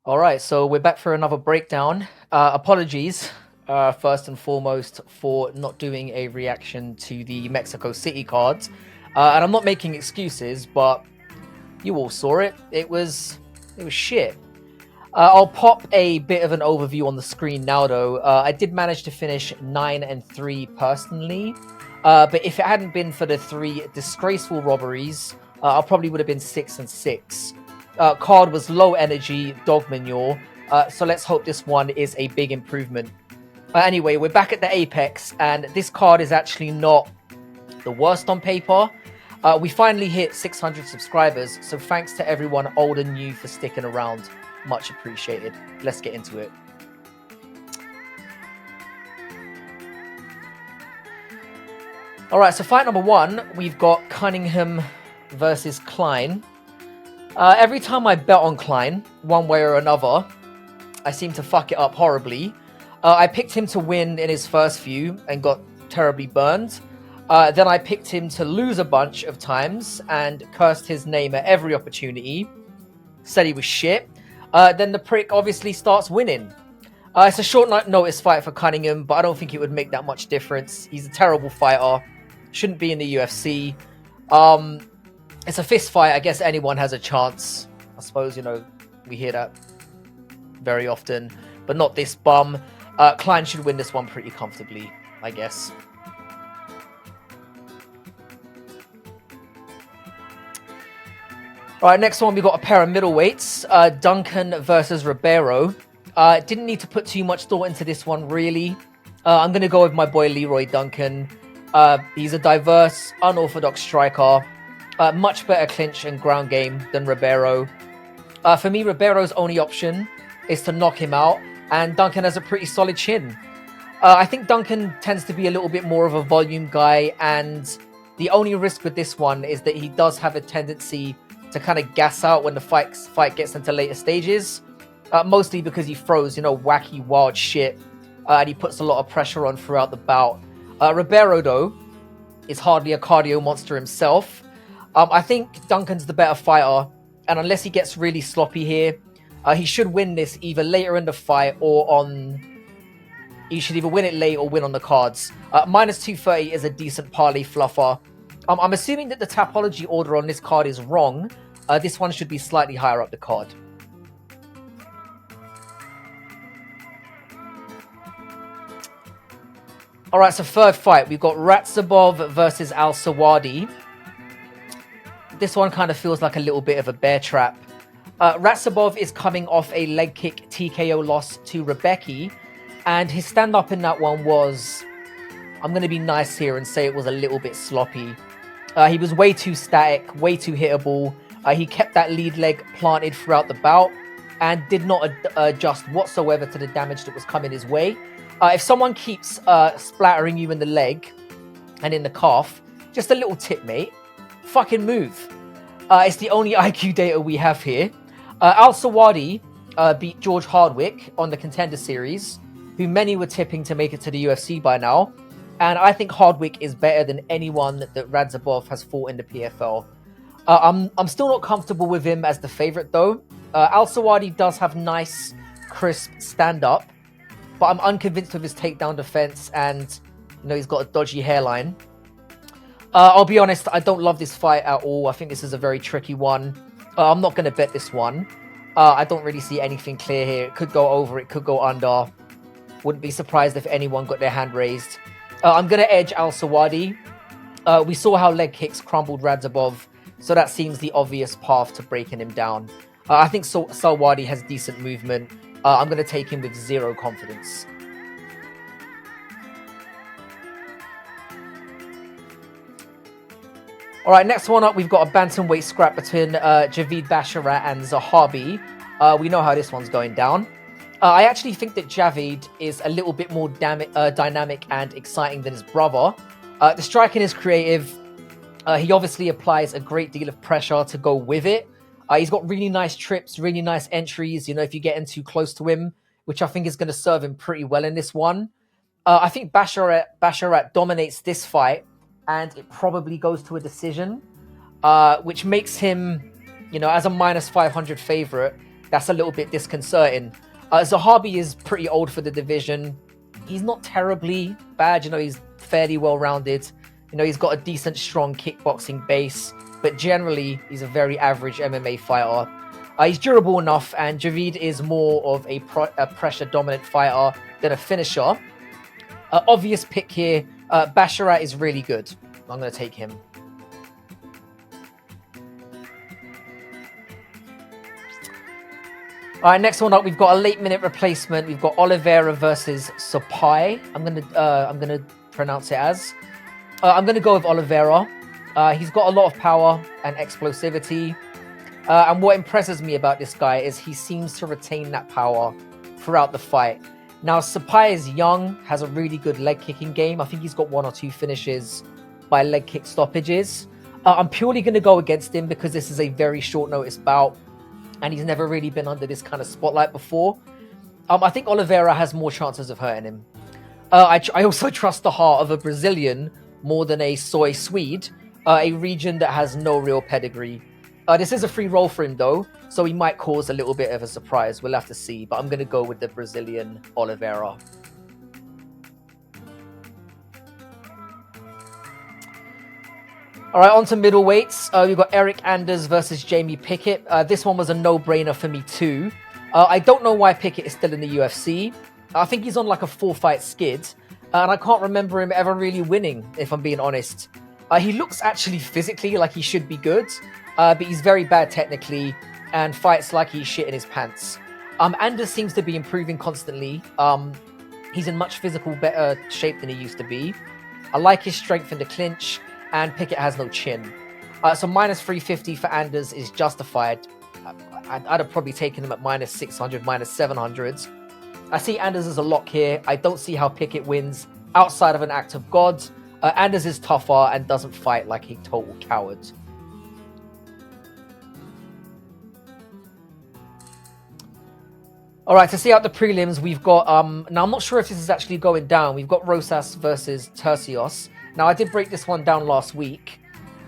All right, so we're back for another breakdown. Apologies, first and foremost, for not doing a reaction to the Mexico City cards. And I'm not making excuses, but you all saw it. It was shit. I'll pop a bit of an overview on the screen now, though. I did manage to finish 9 and 3 personally, but if it hadn't been for the 3 disgraceful robberies, I probably would have been 6 and 6. Card was low energy, dog manure, so let's hope this one is a big improvement. Anyway, we're back at the Apex, and this card is actually not the worst on paper. We finally hit 600 subscribers, so thanks to everyone old and new for sticking around. Much appreciated. Let's get into it. Alright, so fight number 1, we've got Cunningham versus KLEIN. Every time I bet on KLEIN, one way or another, I seem to fuck it up horribly. I picked him to win in his first few and got terribly burned. Then I picked him to lose a bunch of times and cursed his name at every opportunity. Said he was shit. Then the prick obviously starts winning. It's a short notice fight for Cunningham, but I don't think it would make that much difference. He's a terrible fighter. Shouldn't be in the UFC. It's a fist fight. I guess anyone has a chance. I suppose, you know, we hear that very often, but not this bum. KLEIN should win this one pretty comfortably, I guess. All right, next one, we've got a pair of middleweights. Duncan versus Ribeiro. Didn't need to put too much thought into this one, really. I'm going to go with my boy Leroy Duncan. He's a diverse, unorthodox striker. Much better clinch and ground game than Ribeiro. For me, Ribeiro's only option is to knock him out, and Duncan has a pretty solid chin. I think Duncan tends to be a little bit more of a volume guy, and the only risk with this one is that he does have a tendency to kind of gas out when the fight gets into later stages, mostly because he throws, you know, wacky, wild shit, and he puts a lot of pressure on throughout the bout. Ribeiro, though, is hardly a cardio monster himself. I think Duncan's the better fighter, and unless he gets really sloppy here, he should win this either later in the fight or on... He should either win it late or win on the cards. Minus 230 is a decent parlay fluffer. I'm assuming that the Tapology order on this card is wrong. This one should be slightly higher up the card. Alright, so third fight. We've got RAHDZABOV versus AL-SELWADY. This one kind of feels like a little bit of a bear trap. RAHDZABOV is coming off a leg kick TKO loss to Rebecki, and his stand-up in that one was... I'm going to be nice here and say it was a little bit sloppy. He was way too static, way too hittable. He kept that lead leg planted throughout the bout and did not adjust whatsoever to the damage that was coming his way. If someone keeps splattering you in the leg and in the calf, just a little tip, mate. Fucking move. It's the only IQ data we have here. AL-SELWADY beat George Hardwick on the Contender Series, who many were tipping to make it to the UFC by now. And I think Hardwick is better than anyone that RAHDZABOV has fought in the PFL. I'm still not comfortable with him as the favorite, though. AL-SELWADY does have nice, crisp stand-up, but I'm unconvinced of his takedown defense, and you know he's got a dodgy hairline. I'll be honest, I don't love this fight at all. I think this is a very tricky one. I'm not going to bet this one. I don't really see anything clear here. It could go over, it could go under. Wouldn't be surprised if anyone got their hand raised. I'm going to edge AL-SELWADY. We saw how leg kicks crumbled RAHDZABOV, so that seems the obvious path to breaking him down. I think SELWADY has decent movement. I'm going to take him with 0 confidence. All right, next one up, we've got a bantamweight scrap between Javid Basharat and Zahabi. We know how this one's going down. I actually think that Javid is a little bit more dynamic and exciting than his brother. The striking is creative. He obviously applies a great deal of pressure to go with it. He's got really nice trips, really nice entries. You know, if you get in too close to him, which I think is going to serve him pretty well in this one. I think Basharat dominates this fight, and it probably goes to a decision, which makes him, you know, as a minus 500 favorite. That's a little bit disconcerting. Zahabi is pretty old for the division. He's not terribly bad, you know, he's fairly well-rounded. You know, he's got a decent, strong kickboxing base, but generally, he's a very average MMA fighter. He's durable enough, and Javid is more of a pressure-dominant fighter than a finisher. Obvious pick here, Basharat is really good. I'm going to take him. All right, next one up, we've got a late-minute replacement. We've got Oliveira versus SOPAJ. I'm gonna pronounce it as. I'm gonna go with Oliveira. He's got a lot of power and explosivity. And what impresses me about this guy is he seems to retain that power throughout the fight. Now, SOPAJ is young, has a really good leg kicking game. I think he's got 1 or 2 finishes by leg kick stoppages. I'm purely going to go against him because this is a very short notice bout, and he's never really been under this kind of spotlight before. I think Oliveira has more chances of hurting him. I also trust the heart of a Brazilian more than a soy Swede, a region that has no real pedigree. This is a free roll for him, though, so he might cause a little bit of a surprise. We'll have to see, but I'm going to go with the Brazilian Oliveira. All right, on to middleweights. We've got Eric Anders versus Jamie Pickett. This one was a no-brainer for me, too. I don't know why Pickett is still in the UFC. I think he's on like a 4-fight skid, and I can't remember him ever really winning, if I'm being honest. He looks actually physically like he should be good, but he's very bad technically and fights like he's shitting his pants. Anders seems to be improving constantly. He's in much better shape than he used to be. I like his strength in the clinch, and Pickett has no chin. So minus 350 for Anders is justified. I'd have probably taken him at minus 600, minus 700. I see Anders as a lock here. I don't see how Pickett wins outside of an act of God. Anders is tougher and doesn't fight like a total coward. All right, to see out the prelims, we've got... now, I'm not sure if this is actually going down. We've got Rosas versus TURCIOS. Now, I did break this one down last week,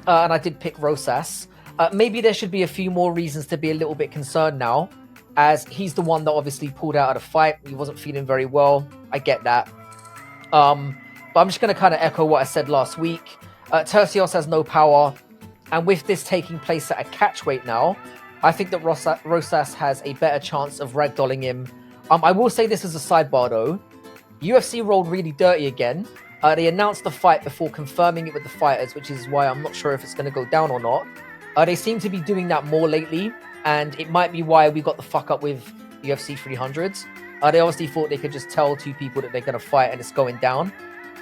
and I did pick Rosas. Maybe there should be a few more reasons to be a little bit concerned now, as he's the one that obviously pulled out of the fight. He wasn't feeling very well. I get that. But I'm just going to kind of echo what I said last week. TURCIOS has no power, and with this taking place at a catchweight now, I think that Rosas has a better chance of ragdolling him. I will say this as a sidebar though. UFC rolled really dirty again. They announced the fight before confirming it with the fighters, which is why I'm not sure if it's going to go down or not. They seem to be doing that more lately, and it might be why we got the fuck up with UFC 300s. They obviously thought they could just tell 2 people that they're going to fight and it's going down.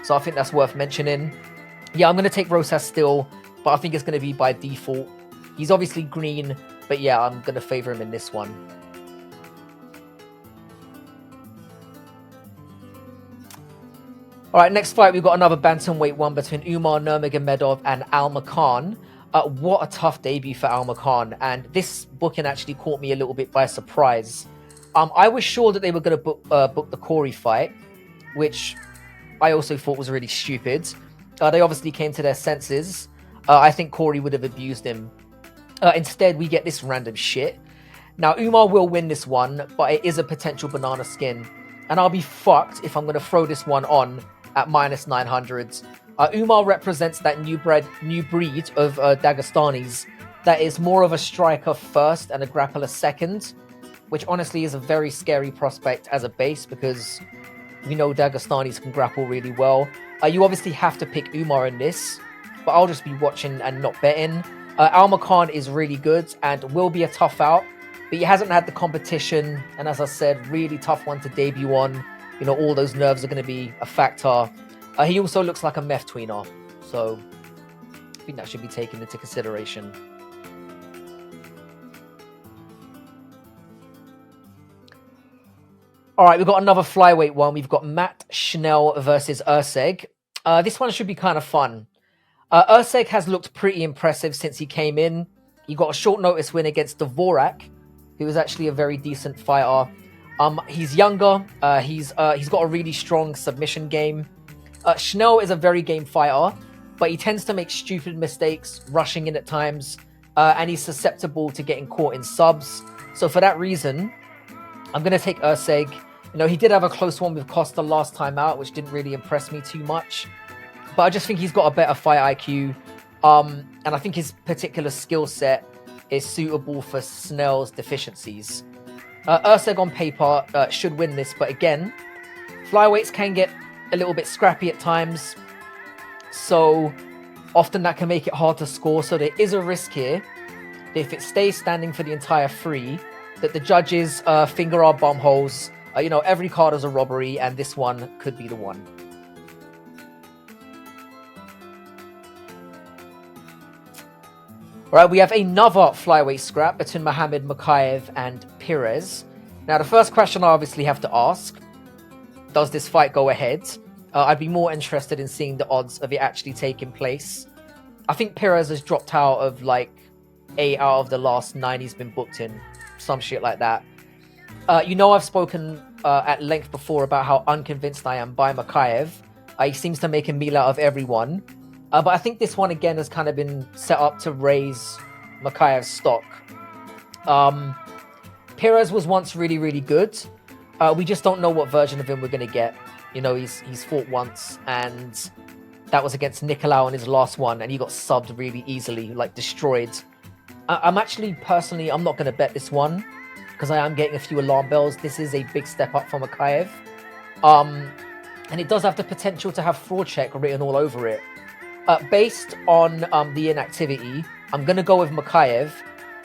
So I think that's worth mentioning. Yeah, I'm going to take Rosas still, but I think it's going to be by default. He's obviously green, but yeah, I'm going to favor him in this one. All right, next fight, we've got another bantamweight one between Umar Nurmagomedov and ALMAKHAN. What a tough debut for ALMAKHAN, and this booking actually caught me a little bit by surprise. I was sure that they were going to book the Corey fight, which I also thought was really stupid. They obviously came to their senses. I think Corey would have abused him. Instead, we get this random shit. Now, Umar will win this one, but it is a potential banana skin. And I'll be fucked if I'm going to throw this one on at minus 900. Umar represents that new breed of Dagestanis that is more of a striker first and a grappler second, which honestly is a very scary prospect as a base because we know Dagestanis can grapple really well. You obviously have to pick Umar in this, but I'll just be watching and not betting. ALMAKHAN is really good and will be a tough out, but he hasn't had the competition, and as I said, really tough one to debut on. You know, all those nerves are going to be a factor. He also looks like a meth tweener, so I think that should be taken into consideration. All right, we've got another flyweight one. We've got Matt Schnell versus ERCEG. This one should be kind of fun. ERCEG has looked pretty impressive since he came in. He got a short notice win against Dvorak, who was actually a very decent fighter. He's younger. He's got a really strong submission game. SCHNELL is a very game fighter, but he tends to make stupid mistakes, rushing in at times, and he's susceptible to getting caught in subs. So for that reason, I'm going to take ERCEG. You know, he did have a close one with Costa last time out, which didn't really impress me too much. But I just think he's got a better fight IQ. And I think his particular skill set is suitable for SCHNELL's deficiencies. ERCEG on paper should win this, but again, flyweights can get a little bit scrappy at times, so often that can make it hard to score. So there is a risk here that if it stays standing for the entire three, that the judges finger our bum holes. You know, every card is a robbery, and this one could be the one. Right, we have another flyweight scrap between Mohammed MOKAEV and PEREZ. Now, the first question I obviously have to ask, does this fight go ahead? I'd be more interested in seeing the odds of it actually taking place. I think PEREZ has dropped out of like 8 out of the last 9 he's been booked in. Some shit like that. You know, I've spoken at length before about how unconvinced I am by MOKAEV. He seems to make a meal out of everyone. But I think this one, again, has kind of been set up to raise MOKAEV's stock. PEREZ was once really, really good. We just don't know what version of him we're going to get. You know, he's fought once, and that was against Nicolau in his last one, and he got subbed really easily, like destroyed. I'm actually, personally, I'm not going to bet this one, because I am getting a few alarm bells. This is a big step up for MOKAEV. And it does have the potential to have fraud check written all over it. Based on the inactivity, I'm going to go with MOKAEV,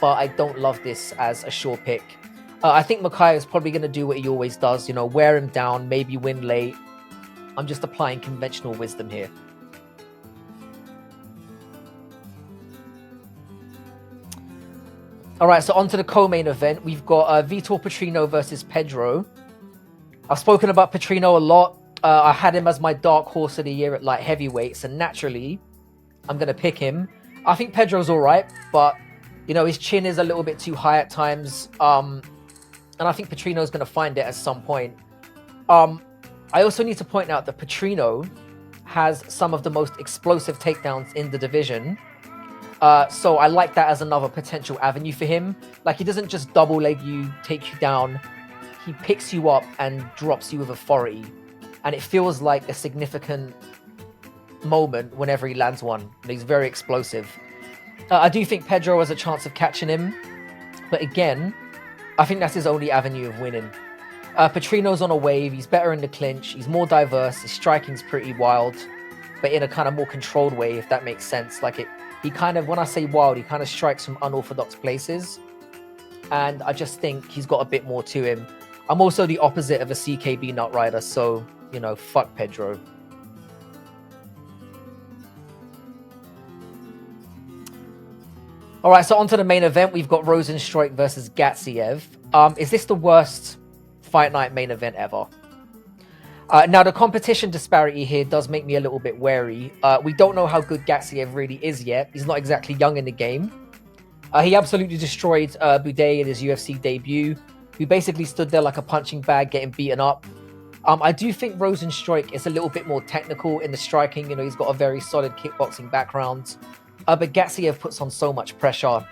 but I don't love this as a sure pick. I think MOKAEV is probably going to do what he always does, you know, wear him down, maybe win late. I'm just applying conventional wisdom here. Alright, so on to the co-main event. We've got Vitor Petrino versus Pedro. I've spoken about Petrino a lot. I had him as my dark horse of the year at light heavyweights, and naturally, I'm going to pick him. I think Pedro's alright, but, you know, his chin is a little bit too high at times, and I think Petrino's going to find it at some point. I also need to point out that Petrino has some of the most explosive takedowns in the division, so I like that as another potential avenue for him. Like, he doesn't just double leg you, take you down, he picks you up and drops you with authority. And it feels like a significant moment whenever he lands one. He's very explosive. I do think Pedro has a chance of catching him. But again, I think that's his only avenue of winning. Petrino's on a wave. He's better in the clinch. He's more diverse. His striking's pretty wild. But in a kind of more controlled way, if that makes sense. Like, he kind of, when I say wild, he kind of strikes from unorthodox places. And I just think he's got a bit more to him. I'm also the opposite of a CKB nut rider, so... you know, fuck Pedro. Alright, so on to the main event. We've got Rosenstruik versus Gaziev. Is this the worst Fight Night main event ever? Now, the competition disparity here does make me a little bit wary. We don't know how good Gaziev really is yet. He's not exactly young in the game. He absolutely destroyed Boudet in his UFC debut, who basically stood there like a punching bag getting beaten up. I do think Rosenstruik is a little bit more technical in the striking. You know, he's got a very solid kickboxing background. But Gaziev puts on so much pressure.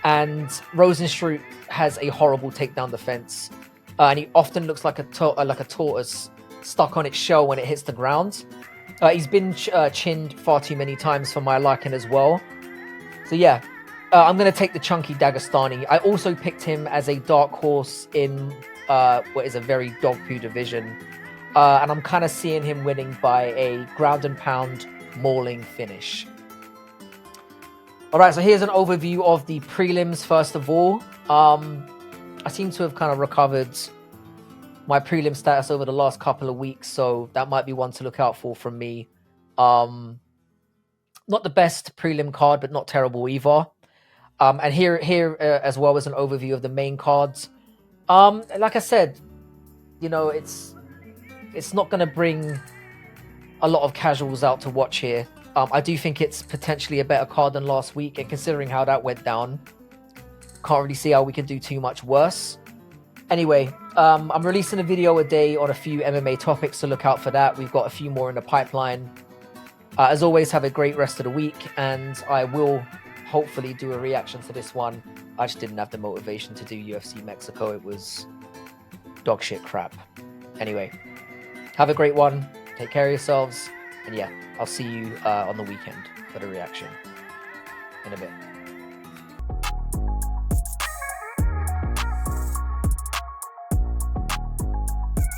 And Rosenstruik has a horrible takedown defense. And he often looks like a tortoise stuck on its shell when it hits the ground. He's been chinned far too many times for my liking as well. So yeah, I'm going to take the chunky Dagestani. I also picked him as a dark horse in... what is a very dog poo division, and I'm kind of seeing him winning by a ground and pound mauling finish. Alright, so here's an overview of the prelims first of all. I seem to have kind of recovered my prelim status over the last couple of weeks, so that might be one to look out for from me. Not the best prelim card, but not terrible either. And here as well as an overview of the main cards. Like I said, you know, it's not going to bring a lot of casuals out to watch here. I do think it's potentially a better card than last week, and considering how that went down, can't really see how we can do too much worse. Anyway, I'm releasing a video a day on a few MMA topics, so look out for that. We've got a few more in the pipeline. As always, have a great rest of the week, and I will hopefully do a reaction to this one. I just didn't have the motivation to do UFC Mexico. It was dog shit crap. Anyway, have a great one. Take care of yourselves. And yeah, I'll see you on the weekend for the reaction in a bit.